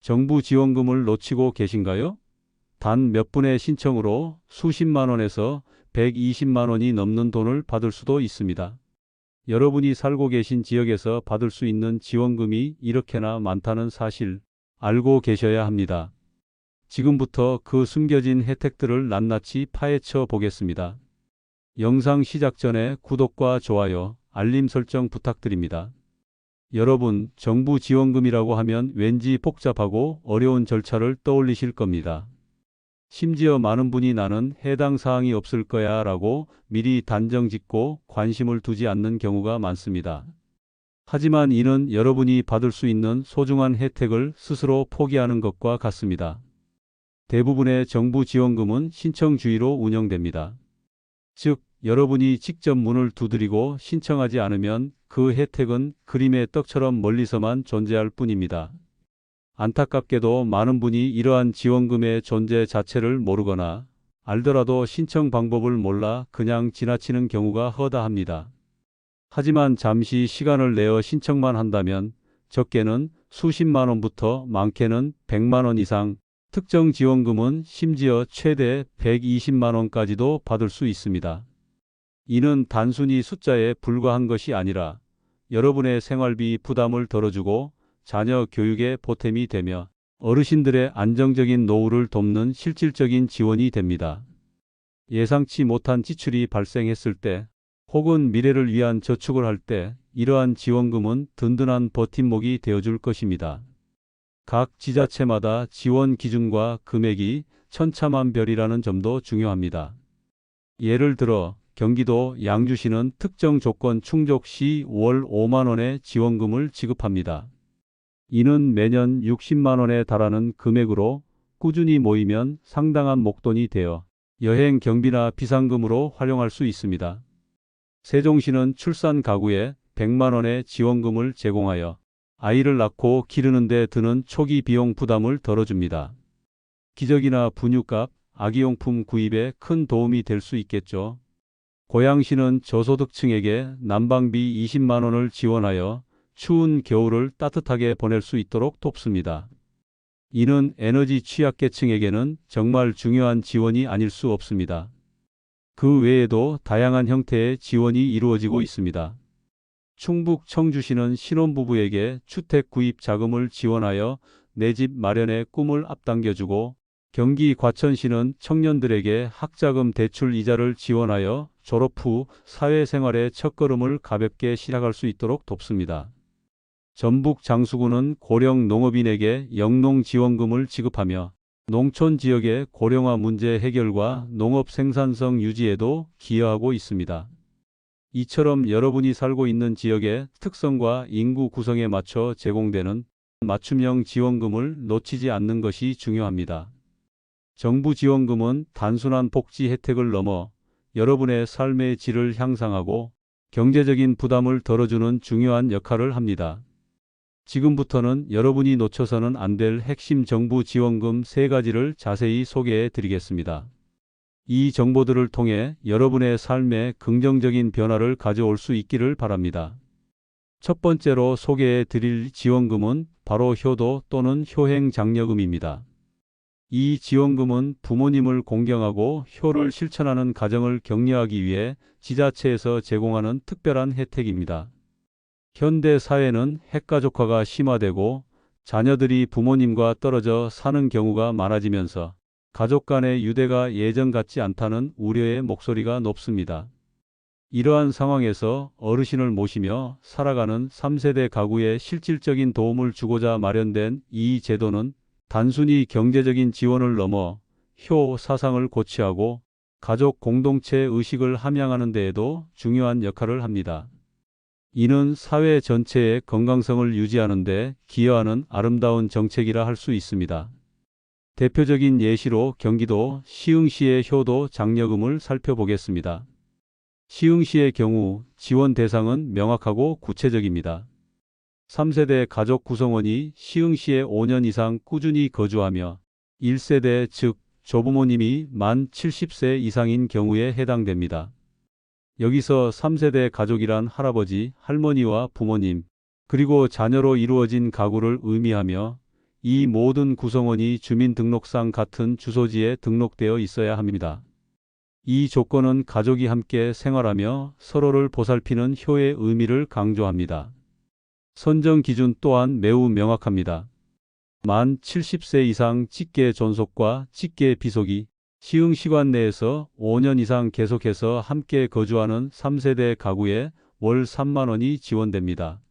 정부 지원금을 놓치고 계신가요? 단 몇 분의 신청으로 수십만 원에서 120만 원이 넘는 돈을 받을 수도 있습니다. 여러분이 살고 계신 지역에서 받을 수 있는 지원금이 이렇게나 많다는 사실 알고 계셔야 합니다. 지금부터 그 숨겨진 혜택들을 낱낱이 파헤쳐 보겠습니다. 영상 시작 전에 구독과 좋아요, 알림 설정 부탁드립니다. 여러분, 정부 지원금이라고 하면 왠지 복잡하고 어려운 절차를 떠올리실 겁니다. 심지어 많은 분이 나는 해당 사항이 없을 거야 라고 미리 단정 짓고 관심을 두지 않는 경우가 많습니다. 하지만 이는 여러분이 받을 수 있는 소중한 혜택을 스스로 포기하는 것과 같습니다. 대부분의 정부 지원금은 신청 주의로 운영됩니다. 즉, 여러분이 직접 문을 두드리고 신청하지 않으면 그 혜택은 그림의 떡처럼 멀리서만 존재할 뿐입니다. 안타깝게도 많은 분이 이러한 지원금의 존재 자체를 모르거나 알더라도 신청 방법을 몰라 그냥 지나치는 경우가 허다합니다. 하지만 잠시 시간을 내어 신청만 한다면 적게는 수십만 원부터 많게는 100만 원 이상, 특정 지원금은 심지어 최대 120만 원까지도 받을 수 있습니다. 이는 단순히 숫자에 불과한 것이 아니라 여러분의 생활비 부담을 덜어주고 자녀 교육에 보탬이 되며 어르신들의 안정적인 노후를 돕는 실질적인 지원이 됩니다. 예상치 못한 지출이 발생했을 때 혹은 미래를 위한 저축을 할 때 이러한 지원금은 든든한 버팀목이 되어줄 것입니다. 각 지자체마다 지원 기준과 금액이 천차만별이라는 점도 중요합니다. 예를 들어 경기도 양주시는 특정 조건 충족 시 월 5만 원의 지원금을 지급합니다. 이는 매년 60만 원에 달하는 금액으로 꾸준히 모이면 상당한 목돈이 되어 여행 경비나 비상금으로 활용할 수 있습니다. 세종시는 출산 가구에 100만 원의 지원금을 제공하여 아이를 낳고 기르는 데 드는 초기 비용 부담을 덜어줍니다. 기저귀나 분유값, 아기용품 구입에 큰 도움이 될 수 있겠죠. 고양시는 저소득층에게 난방비 20만 원을 지원하여 추운 겨울을 따뜻하게 보낼 수 있도록 돕습니다. 이는 에너지 취약계층에게는 정말 중요한 지원이 아닐 수 없습니다. 그 외에도 다양한 형태의 지원이 이루어지고 있습니다. 충북 청주시는 신혼부부에게 주택 구입 자금을 지원하여 내 집 마련의 꿈을 앞당겨주고, 경기 과천시는 청년들에게 학자금 대출 이자를 지원하여 졸업 후 사회생활의 첫걸음을 가볍게 시작할 수 있도록 돕습니다. 전북 장수구는 고령 농업인에게 영농 지원금을 지급하며 농촌 지역의 고령화 문제 해결과 농업 생산성 유지에도 기여하고 있습니다. 이처럼 여러분이 살고 있는 지역의 특성과 인구 구성에 맞춰 제공되는 맞춤형 지원금을 놓치지 않는 것이 중요합니다. 정부 지원금은 단순한 복지 혜택을 넘어 여러분의 삶의 질을 향상하고 경제적인 부담을 덜어주는 중요한 역할을 합니다. 지금부터는 여러분이 놓쳐서는 안 될 핵심 정부 지원금 3가지를 자세히 소개해 드리겠습니다. 이 정보들을 통해 여러분의 삶에 긍정적인 변화를 가져올 수 있기를 바랍니다. 첫 번째로 소개해 드릴 지원금은 바로 효도 또는 효행장려금입니다. 이 지원금은 부모님을 공경하고 효를 실천하는 가정을 격려하기 위해 지자체에서 제공하는 특별한 혜택입니다. 현대 사회는 핵가족화가 심화되고 자녀들이 부모님과 떨어져 사는 경우가 많아지면서 가족 간의 유대가 예전 같지 않다는 우려의 목소리가 높습니다. 이러한 상황에서 어르신을 모시며 살아가는 3세대 가구에 실질적인 도움을 주고자 마련된 이 제도는 단순히 경제적인 지원을 넘어 효 사상을 고취하고 가족 공동체 의식을 함양하는 데에도 중요한 역할을 합니다. 이는 사회 전체의 건강성을 유지하는 데 기여하는 아름다운 정책이라 할 수 있습니다. 대표적인 예시로 경기도 시흥시의 효도 장려금을 살펴보겠습니다. 시흥시의 경우 지원 대상은 명확하고 구체적입니다. 3세대 가족 구성원이 시흥시에 5년 이상 꾸준히 거주하며 1세대 즉 조부모님이 만 70세 이상인 경우에 해당됩니다. 여기서 3세대 가족이란 할아버지, 할머니와 부모님, 그리고 자녀로 이루어진 가구를 의미하며 이 모든 구성원이 주민등록상 같은 주소지에 등록되어 있어야 합니다. 이 조건은 가족이 함께 생활하며 서로를 보살피는 효의 의미를 강조합니다. 선정 기준 또한 매우 명확합니다. 만 70세 이상 직계 존속과 직계 비속이 시흥시관 내에서 5년 이상 계속해서 함께 거주하는 3세대 가구에 월 3만 원이 지원됩니다.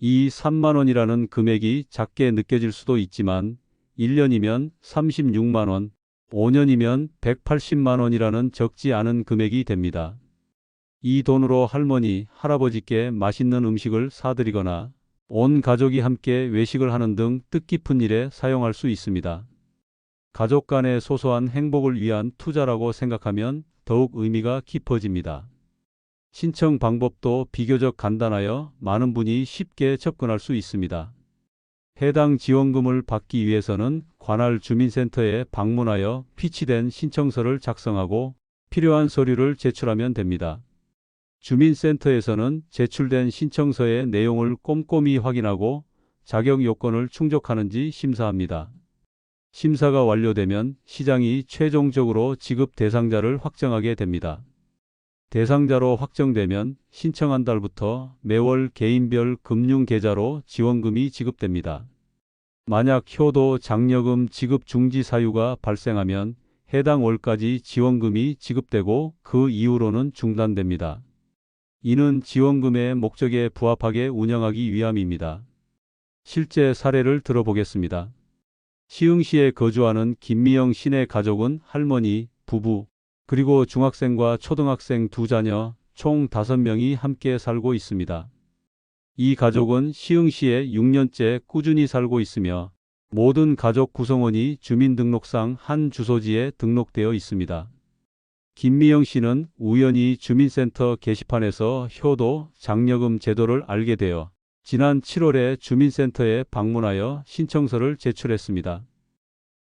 이 3만 원이라는 금액이 작게 느껴질 수도 있지만 1년이면 36만 원, 5년이면 180만 원이라는 적지 않은 금액이 됩니다. 이 돈으로 할머니, 할아버지께 맛있는 음식을 사드리거나 온 가족이 함께 외식을 하는 등 뜻깊은 일에 사용할 수 있습니다. 가족 간의 소소한 행복을 위한 투자라고 생각하면 더욱 의미가 깊어집니다. 신청 방법도 비교적 간단하여 많은 분이 쉽게 접근할 수 있습니다. 해당 지원금을 받기 위해서는 관할 주민센터에 방문하여 피치된 신청서를 작성하고 필요한 서류를 제출하면 됩니다. 주민센터에서는 제출된 신청서의 내용을 꼼꼼히 확인하고 자격 요건을 충족하는지 심사합니다. 심사가 완료되면 시장이 최종적으로 지급 대상자를 확정하게 됩니다. 대상자로 확정되면 신청한 달부터 매월 개인별 금융계좌로 지원금이 지급됩니다. 만약 효도 장려금 지급 중지 사유가 발생하면 해당 월까지 지원금이 지급되고 그 이후로는 중단됩니다. 이는 지원금의 목적에 부합하게 운영하기 위함입니다. 실제 사례를 들어보겠습니다. 시흥시에 거주하는 김미영 씨네 가족은 할머니, 부부, 그리고 중학생과 초등학생 두 자녀 총 5명이 함께 살고 있습니다. 이 가족은 시흥시에 6년째 꾸준히 살고 있으며 모든 가족 구성원이 주민등록상 한 주소지에 등록되어 있습니다. 김미영 씨는 우연히 주민센터 게시판에서 효도 장려금 제도를 알게 되어 지난 7월에 주민센터에 방문하여 신청서를 제출했습니다.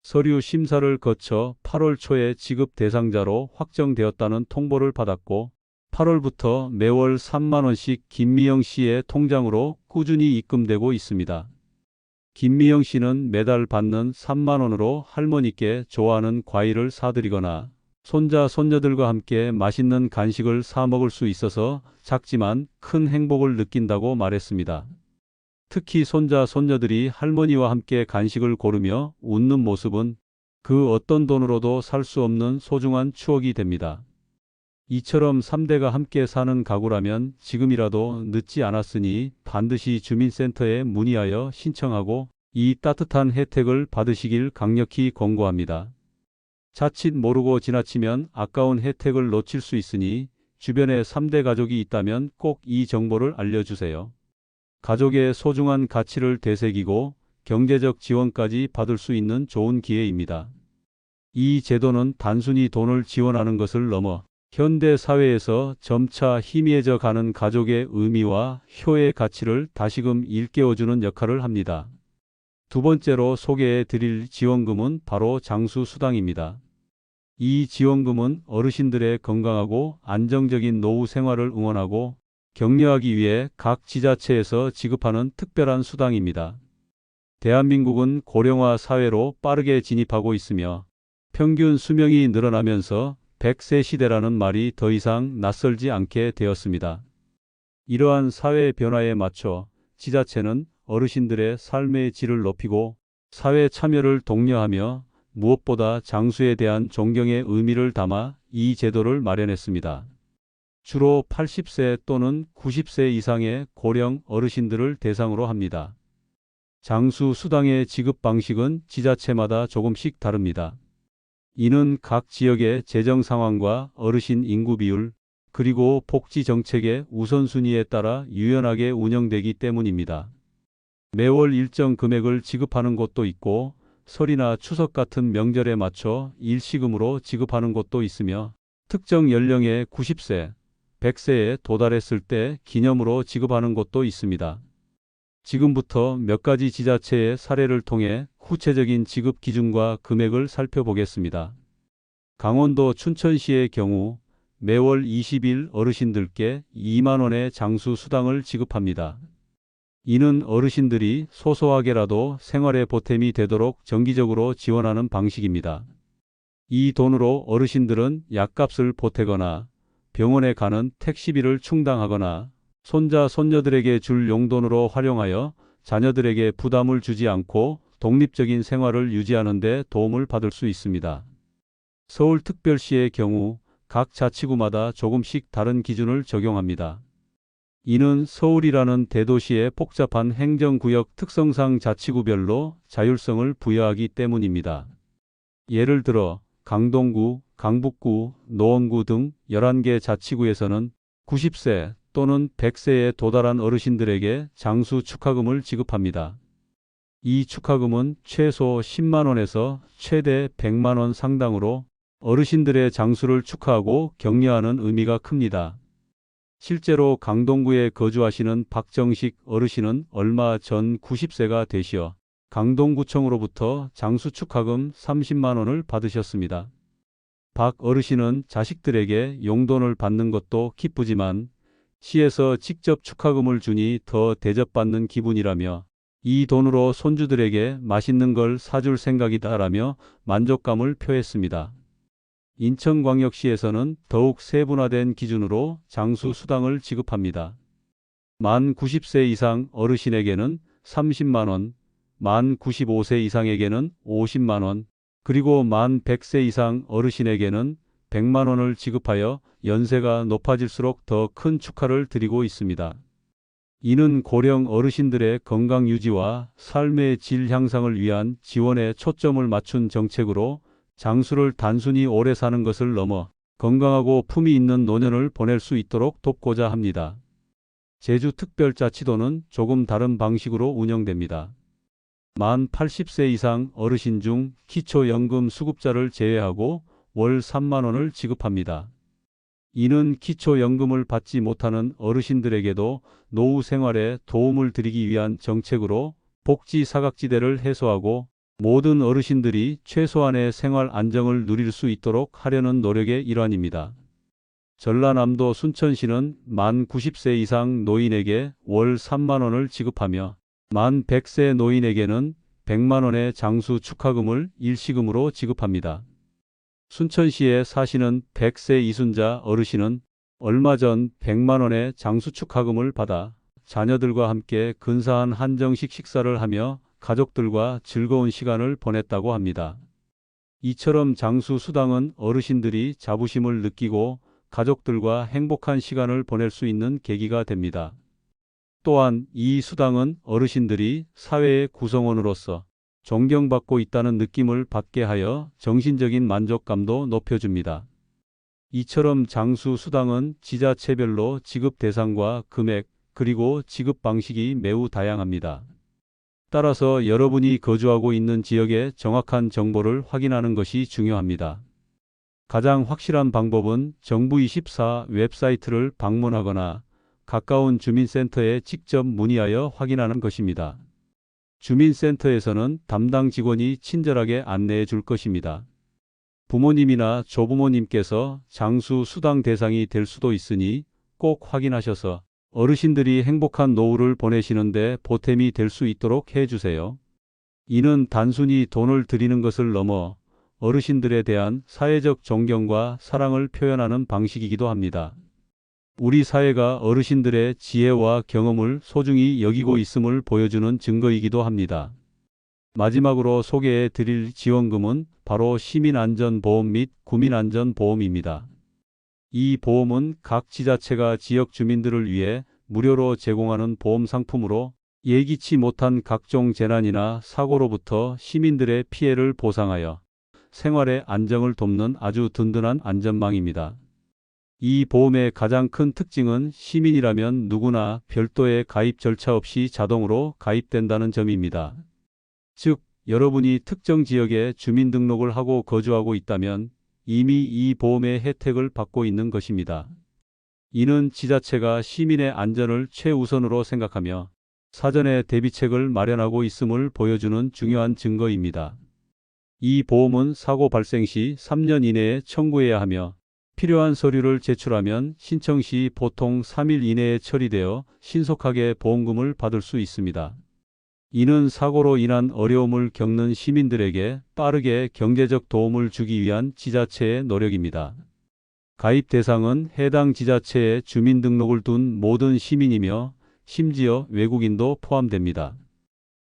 서류 심사를 거쳐 8월 초에 지급 대상자로 확정되었다는 통보를 받았고 8월부터 매월 3만 원씩 김미영 씨의 통장으로 꾸준히 입금되고 있습니다. 김미영 씨는 매달 받는 3만 원으로 할머니께 좋아하는 과일을 사드리거나 손자, 손녀들과 함께 맛있는 간식을 사 먹을 수 있어서 작지만 큰 행복을 느낀다고 말했습니다. 특히 손자, 손녀들이 할머니와 함께 간식을 고르며 웃는 모습은 그 어떤 돈으로도 살 수 없는 소중한 추억이 됩니다. 이처럼 3대가 함께 사는 가구라면 지금이라도 늦지 않았으니 반드시 주민센터에 문의하여 신청하고 이 따뜻한 혜택을 받으시길 강력히 권고합니다. 자칫 모르고 지나치면 아까운 혜택을 놓칠 수 있으니 주변에 3대 가족이 있다면 꼭 이 정보를 알려주세요. 가족의 소중한 가치를 되새기고 경제적 지원까지 받을 수 있는 좋은 기회입니다. 이 제도는 단순히 돈을 지원하는 것을 넘어 현대 사회에서 점차 희미해져 가는 가족의 의미와 효의 가치를 다시금 일깨워주는 역할을 합니다. 두 번째로 소개해 드릴 지원금은 바로 장수수당입니다. 이 지원금은 어르신들의 건강하고 안정적인 노후 생활을 응원하고 격려하기 위해 각 지자체에서 지급하는 특별한 수당입니다. 대한민국은 고령화 사회로 빠르게 진입하고 있으며 평균 수명이 늘어나면서 100세 시대라는 말이 더 이상 낯설지 않게 되었습니다. 이러한 사회 변화에 맞춰 지자체는 어르신들의 삶의 질을 높이고 사회 참여를 독려하며 무엇보다 장수에 대한 존경의 의미를 담아 이 제도를 마련했습니다. 주로 80세 또는 90세 이상의 고령 어르신들을 대상으로 합니다. 장수 수당의 지급 방식은 지자체마다 조금씩 다릅니다. 이는 각 지역의 재정 상황과 어르신 인구 비율, 그리고 복지 정책의 우선순위에 따라 유연하게 운영되기 때문입니다. 매월 일정 금액을 지급하는 곳도 있고 설이나 추석 같은 명절에 맞춰 일시금으로 지급하는 곳도 있으며 특정 연령의 90세, 100세에 도달했을 때 기념으로 지급하는 곳도 있습니다. 지금부터 몇 가지 지자체의 사례를 통해 구체적인 지급 기준과 금액을 살펴보겠습니다. 강원도 춘천시의 경우 매월 20일 어르신들께 2만 원의 장수 수당을 지급합니다. 이는 어르신들이 소소하게라도 생활에 보탬이 되도록 정기적으로 지원하는 방식입니다. 이 돈으로 어르신들은 약값을 보태거나 병원에 가는 택시비를 충당하거나 손자, 손녀들에게 줄 용돈으로 활용하여 자녀들에게 부담을 주지 않고 독립적인 생활을 유지하는 데 도움을 받을 수 있습니다. 서울특별시의 경우 각 자치구마다 조금씩 다른 기준을 적용합니다. 이는 서울이라는 대도시의 복잡한 행정구역 특성상 자치구별로 자율성을 부여하기 때문입니다. 예를 들어 강동구, 강북구, 노원구 등 11개 자치구에서는 90세 또는 100세에 도달한 어르신들에게 장수 축하금을 지급합니다. 이 축하금은 최소 10만 원에서 최대 100만 원 상당으로 어르신들의 장수를 축하하고 격려하는 의미가 큽니다. 실제로 강동구에 거주하시는 박정식 어르신은 얼마 전 90세가 되시어 강동구청으로부터 장수 축하금 30만 원을 받으셨습니다. 박 어르신은 자식들에게 용돈을 받는 것도 기쁘지만 시에서 직접 축하금을 주니 더 대접받는 기분이라며 이 돈으로 손주들에게 맛있는 걸 사줄 생각이다라며 만족감을 표했습니다. 인천광역시에서는 더욱 세분화된 기준으로 장수 수당을 지급합니다. 만 90세 이상 어르신에게는 30만 원, 만 95세 이상에게는 50만 원, 그리고 만 100세 이상 어르신에게는 100만 원을 지급하여 연세가 높아질수록 더 큰 축하를 드리고 있습니다. 이는 고령 어르신들의 건강 유지와 삶의 질 향상을 위한 지원에 초점을 맞춘 정책으로 장수를 단순히 오래 사는 것을 넘어 건강하고 품위 있는 노년을 보낼 수 있도록 돕고자 합니다. 제주특별자치도는 조금 다른 방식으로 운영됩니다. 만 80세 이상 어르신 중 기초연금 수급자를 제외하고 월 3만 원을 지급합니다. 이는 기초연금을 받지 못하는 어르신들에게도 노후 생활에 도움을 드리기 위한 정책으로 복지 사각지대를 해소하고 모든 어르신들이 최소한의 생활 안정을 누릴 수 있도록 하려는 노력의 일환입니다. 전라남도 순천시는 만 90세 이상 노인에게 월 3만 원을 지급하며 만 100세 노인에게는 100만 원의 장수 축하금을 일시금으로 지급합니다. 순천시에 사시는 100세 이순자 어르신은 얼마 전 100만 원의 장수 축하금을 받아 자녀들과 함께 근사한 한정식 식사를 하며 가족들과 즐거운 시간을 보냈다고 합니다. 이처럼 장수 수당은 어르신들이 자부심을 느끼고 가족들과 행복한 시간을 보낼 수 있는 계기가 됩니다. 또한 이 수당은 어르신들이 사회의 구성원으로서 존경받고 있다는 느낌을 받게 하여 정신적인 만족감도 높여줍니다. 이처럼 장수 수당은 지자체별로 지급 대상과 금액 그리고 지급 방식이 매우 다양합니다. 따라서 여러분이 거주하고 있는 지역의 정확한 정보를 확인하는 것이 중요합니다. 가장 확실한 방법은 정부24 웹사이트를 방문하거나 가까운 주민센터에 직접 문의하여 확인하는 것입니다. 주민센터에서는 담당 직원이 친절하게 안내해 줄 것입니다. 부모님이나 조부모님께서 장수 수당 대상이 될 수도 있으니 꼭 확인하셔서 어르신들이 행복한 노후를 보내시는데 보탬이 될 수 있도록 해주세요. 이는 단순히 돈을 드리는 것을 넘어 어르신들에 대한 사회적 존경과 사랑을 표현하는 방식이기도 합니다. 우리 사회가 어르신들의 지혜와 경험을 소중히 여기고 있음을 보여주는 증거이기도 합니다. 마지막으로 소개해 드릴 지원금은 바로 시민안전보험 및 구민안전보험입니다. 이 보험은 각 지자체가 지역 주민들을 위해 무료로 제공하는 보험 상품으로 예기치 못한 각종 재난이나 사고로부터 시민들의 피해를 보상하여 생활의 안정을 돕는 아주 든든한 안전망입니다. 이 보험의 가장 큰 특징은 시민이라면 누구나 별도의 가입 절차 없이 자동으로 가입된다는 점입니다. 즉, 여러분이 특정 지역에 주민등록을 하고 거주하고 있다면 이미 이 보험의 혜택을 받고 있는 것입니다. 이는 지자체가 시민의 안전을 최우선으로 생각하며 사전에 대비책을 마련하고 있음을 보여주는 중요한 증거입니다. 이 보험은 사고 발생 시 3년 이내에 청구해야 하며 필요한 서류를 제출하면 신청 시 보통 3일 이내에 처리되어 신속하게 보험금을 받을 수 있습니다. 이는 사고로 인한 어려움을 겪는 시민들에게 빠르게 경제적 도움을 주기 위한 지자체의 노력입니다. 가입 대상은 해당 지자체에 주민등록을 둔 모든 시민이며 심지어 외국인도 포함됩니다.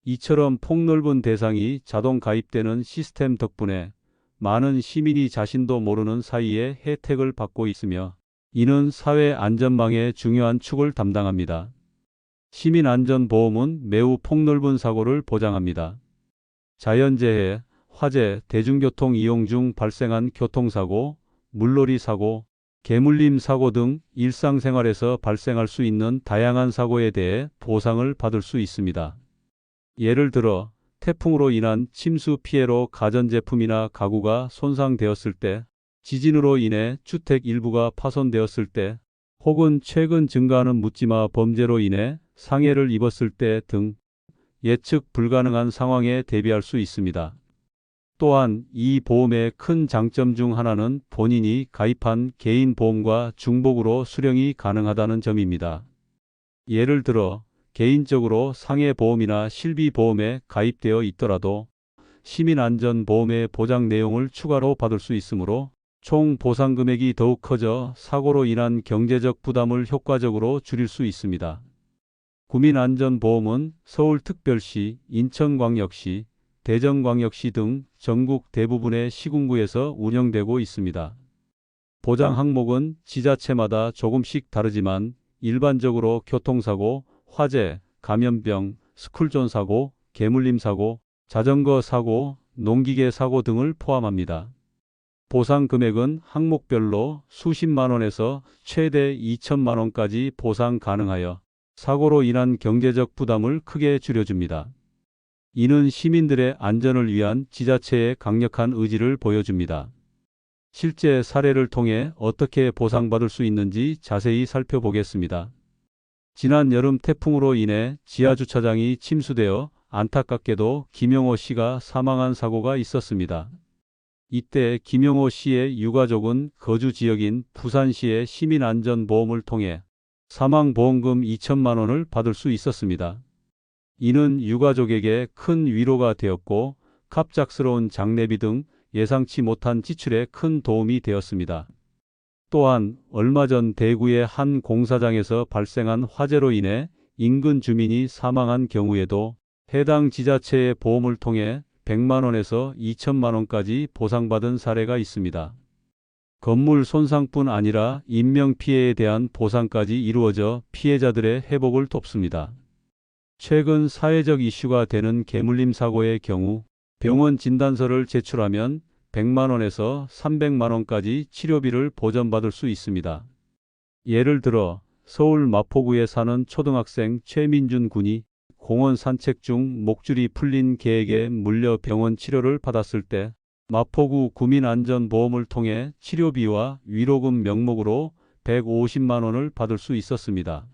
이처럼 폭넓은 대상이 자동 가입되는 시스템 덕분에 많은 시민이 자신도 모르는 사이에 혜택을 받고 있으며 이는 사회 안전망의 중요한 축을 담당합니다. 시민안전보험은 매우 폭넓은 사고를 보장합니다. 자연재해, 화재, 대중교통 이용 중 발생한 교통사고, 물놀이 사고, 개물림 사고 등 일상생활에서 발생할 수 있는 다양한 사고에 대해 보상을 받을 수 있습니다. 예를 들어 태풍으로 인한 침수 피해로 가전제품이나 가구가 손상되었을 때, 지진으로 인해 주택 일부가 파손되었을 때, 혹은 최근 증가하는 묻지마 범죄로 인해 상해를 입었을 때 등 예측 불가능한 상황에 대비할 수 있습니다. 또한 이 보험의 큰 장점 중 하나는 본인이 가입한 개인 보험과 중복으로 수령이 가능하다는 점입니다. 예를 들어 개인적으로 상해보험이나 실비보험에 가입되어 있더라도 시민안전보험의 보장 내용을 추가로 받을 수 있으므로 총 보상 금액이 더욱 커져 사고로 인한 경제적 부담을 효과적으로 줄일 수 있습니다. 국민안전보험은 서울특별시, 인천광역시, 대전광역시 등 전국 대부분의 시군구에서 운영되고 있습니다. 보장 항목은 지자체마다 조금씩 다르지만 일반적으로 교통사고, 화재, 감염병, 스쿨존 사고, 개물림 사고, 자전거 사고, 농기계 사고 등을 포함합니다. 보상 금액은 항목별로 수십만 원에서 최대 2천만 원까지 보상 가능하여 사고로 인한 경제적 부담을 크게 줄여줍니다. 이는 시민들의 안전을 위한 지자체의 강력한 의지를 보여줍니다. 실제 사례를 통해 어떻게 보상받을 수 있는지 자세히 살펴보겠습니다. 지난 여름 태풍으로 인해 지하주차장이 침수되어 안타깝게도 김영호 씨가 사망한 사고가 있었습니다. 이때 김영호 씨의 유가족은 거주 지역인 부산시의 시민안전보험을 통해 사망보험금 2천만 원을 받을 수 있었습니다. 이는 유가족에게 큰 위로가 되었고 갑작스러운 장례비 등 예상치 못한 지출에 큰 도움이 되었습니다. 또한 얼마 전 대구의 한 공사장에서 발생한 화재로 인해 인근 주민이 사망한 경우에도 해당 지자체의 보험을 통해 100만 원에서 2천만 원까지 보상받은 사례가 있습니다. 건물 손상뿐 아니라 인명피해에 대한 보상까지 이루어져 피해자들의 회복을 돕습니다. 최근 사회적 이슈가 되는 개물림 사고의 경우 병원 진단서를 제출하면 100만 원에서 300만 원까지 치료비를 보전받을 수 있습니다. 예를 들어 서울 마포구에 사는 초등학생 최민준 군이 공원 산책 중 목줄이 풀린 개에게 물려 병원 치료를 받았을 때 마포구 구민안전보험을 통해 치료비와 위로금 명목으로 150만 원을 받을 수 있었습니다.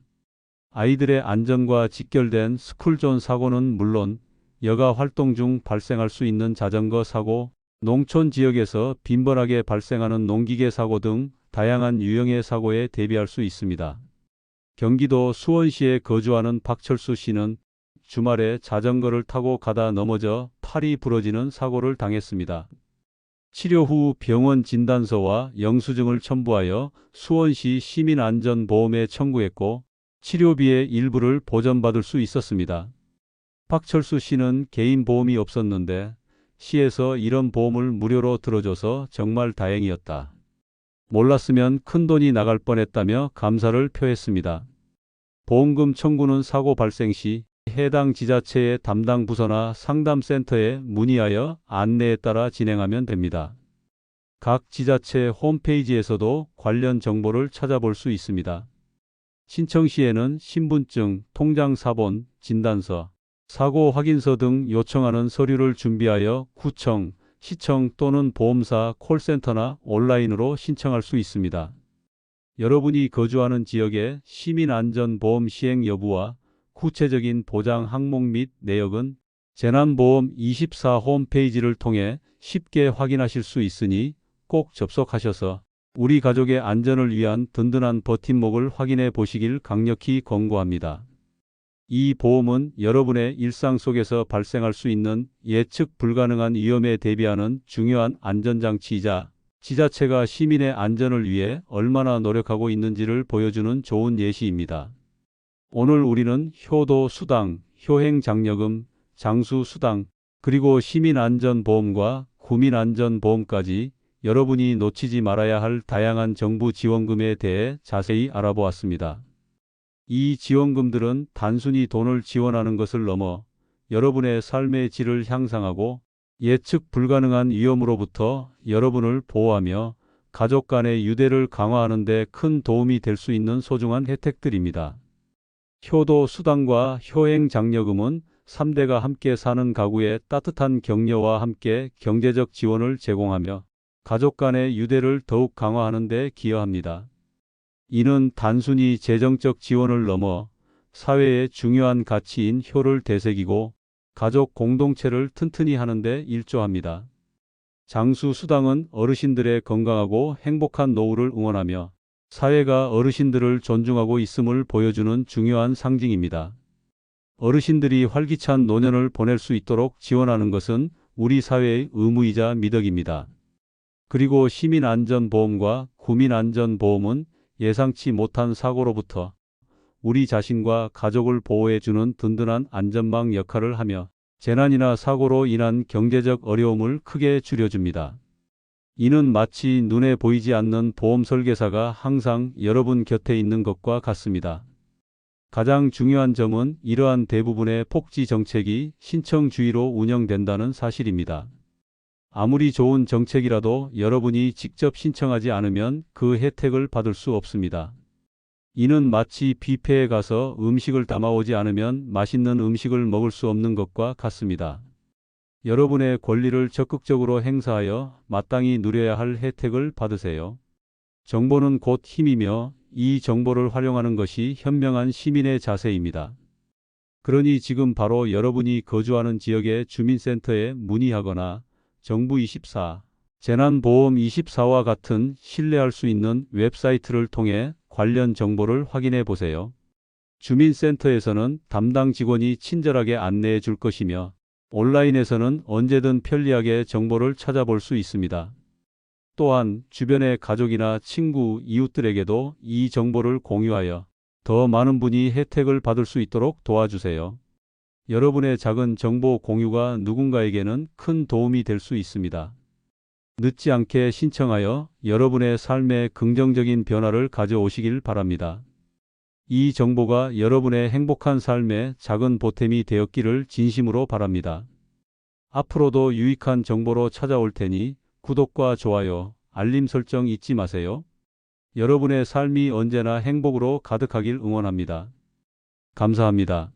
아이들의 안전과 직결된 스쿨존 사고는 물론 여가 활동 중 발생할 수 있는 자전거 사고, 농촌 지역에서 빈번하게 발생하는 농기계 사고 등 다양한 유형의 사고에 대비할 수 있습니다. 경기도 수원시에 거주하는 박철수 씨는 주말에 자전거를 타고 가다 넘어져 팔이 부러지는 사고를 당했습니다. 치료 후 병원 진단서와 영수증을 첨부하여 수원시 시민안전보험에 청구했고 치료비의 일부를 보전받을 수 있었습니다. 박철수 씨는 개인 보험이 없었는데 시에서 이런 보험을 무료로 들어줘서 정말 다행이었다. 몰랐으면 큰돈이 나갈 뻔했다며 감사를 표했습니다. 보험금 청구는 사고 발생 시 해당 지자체의 담당 부서나 상담센터에 문의하여 안내에 따라 진행하면 됩니다. 각 지자체 홈페이지에서도 관련 정보를 찾아볼 수 있습니다. 신청 시에는 신분증, 통장사본, 진단서, 사고 확인서 등 요청하는 서류를 준비하여 구청, 시청 또는 보험사 콜센터나 온라인으로 신청할 수 있습니다. 여러분이 거주하는 지역의 시민안전보험 시행 여부와 구체적인 보장 항목 및 내역은 재난보험24 홈페이지를 통해 쉽게 확인하실 수 있으니 꼭 접속하셔서 우리 가족의 안전을 위한 든든한 버팀목을 확인해 보시길 강력히 권고합니다. 이 보험은 여러분의 일상 속에서 발생할 수 있는 예측 불가능한 위험에 대비하는 중요한 안전장치이자 지자체가 시민의 안전을 위해 얼마나 노력하고 있는지를 보여주는 좋은 예시입니다. 오늘 우리는 효도수당, 효행장려금, 장수수당, 그리고 시민안전보험과 구민안전보험까지 여러분이 놓치지 말아야 할 다양한 정부 지원금에 대해 자세히 알아보았습니다. 이 지원금들은 단순히 돈을 지원하는 것을 넘어 여러분의 삶의 질을 향상하고 예측 불가능한 위험으로부터 여러분을 보호하며 가족 간의 유대를 강화하는 데 큰 도움이 될 수 있는 소중한 혜택들입니다. 효도 수당과 효행 장려금은 3대가 함께 사는 가구에 따뜻한 격려와 함께 경제적 지원을 제공하며 가족 간의 유대를 더욱 강화하는 데 기여합니다. 이는 단순히 재정적 지원을 넘어 사회의 중요한 가치인 효를 되새기고 가족 공동체를 튼튼히 하는 데 일조합니다. 장수수당은 어르신들의 건강하고 행복한 노후를 응원하며 사회가 어르신들을 존중하고 있음을 보여주는 중요한 상징입니다. 어르신들이 활기찬 노년을 보낼 수 있도록 지원하는 것은 우리 사회의 의무이자 미덕입니다. 그리고 시민안전보험과 구민안전보험은 예상치 못한 사고로부터 우리 자신과 가족을 보호해주는 든든한 안전망 역할을 하며 재난이나 사고로 인한 경제적 어려움을 크게 줄여줍니다. 이는 마치 눈에 보이지 않는 보험 설계사가 항상 여러분 곁에 있는 것과 같습니다. 가장 중요한 점은 이러한 대부분의 복지 정책이 신청 주의로 운영된다는 사실입니다. 아무리 좋은 정책이라도 여러분이 직접 신청하지 않으면 그 혜택을 받을 수 없습니다. 이는 마치 뷔페에 가서 음식을 담아오지 않으면 맛있는 음식을 먹을 수 없는 것과 같습니다. 여러분의 권리를 적극적으로 행사하여 마땅히 누려야 할 혜택을 받으세요. 정보는 곧 힘이며 이 정보를 활용하는 것이 현명한 시민의 자세입니다. 그러니 지금 바로 여러분이 거주하는 지역의 주민센터에 문의하거나 정부24, 재난보험24와 같은 신뢰할 수 있는 웹사이트를 통해 관련 정보를 확인해 보세요. 주민센터에서는 담당 직원이 친절하게 안내해 줄 것이며 온라인에서는 언제든 편리하게 정보를 찾아볼 수 있습니다. 또한 주변의 가족이나 친구, 이웃들에게도 이 정보를 공유하여 더 많은 분이 혜택을 받을 수 있도록 도와주세요. 여러분의 작은 정보 공유가 누군가에게는 큰 도움이 될 수 있습니다. 늦지 않게 신청하여 여러분의 삶에 긍정적인 변화를 가져오시길 바랍니다. 이 정보가 여러분의 행복한 삶에 작은 보탬이 되었기를 진심으로 바랍니다. 앞으로도 유익한 정보로 찾아올 테니 구독과 좋아요, 알림 설정 잊지 마세요. 여러분의 삶이 언제나 행복으로 가득하길 응원합니다. 감사합니다.